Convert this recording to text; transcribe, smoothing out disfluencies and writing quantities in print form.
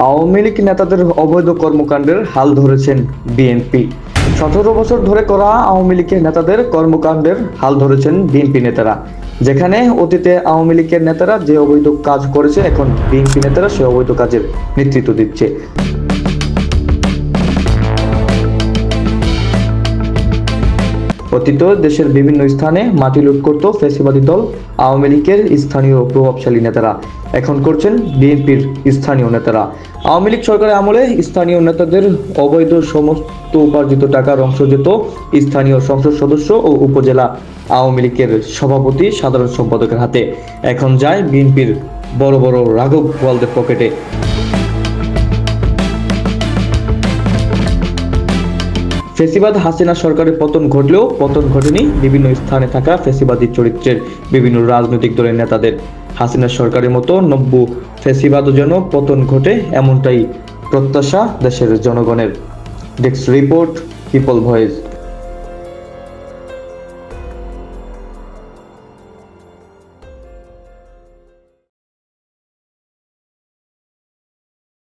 আওয়ামী লীগ নেতাদের অবৈধ কর্মকাণ্ডের হাল ধরেছেন বিএনপি। ১৭ বছর ধরে করা আওয়ামী লীগের নেতাদের কর্মকাণ্ডের হাল ধরেছেন বিএনপি নেতারা। যেখানে অতীতে আওয়ামী লীগের নেতারা যে অবৈধ কাজ করেছে, এখন বিএনপি নেতারা সে অবৈধ কাজের নেতৃত্ব দিচ্ছে। অতীত দেশের বিভিন্ন স্থানে মাটি লুট করত ফ্যাসিবাদী দল আওয়ামী লীগের স্থানীয় প্রভাবশালী নেতারা। এখন করছেন বিএনপির স্থানীয় নেতারা। আওয়ামী লীগ সরকারের আমলে স্থানীয় নেতাদের অবৈধ সমস্ত উপার্জিত টাকার অংশ যেত স্থানীয় সংসদ সদস্য ও উপজেলা আওয়ামী লীগের সভাপতি, সাধারণ সম্পাদকের হাতে। এখন যায় বিএনপির বড় বড় রাঘব বোয়ালদের পকেটে। ফ্যাসিবাদ হাসিনা সরকারের পতন ঘটলেও পতন ঘটেনি বিভিন্ন স্থানে থাকা ফ্যাসিবাদী চরিত্রের বিভিন্ন রাজনৈতিক দলের নেতাদের। হাসিনা সরকারের মতো নব্য ফ্যাসিবাদও যেন পতন ঘটে, এমনটাই প্রত্যাশা দেশের জনগণের। Desk report, people voice.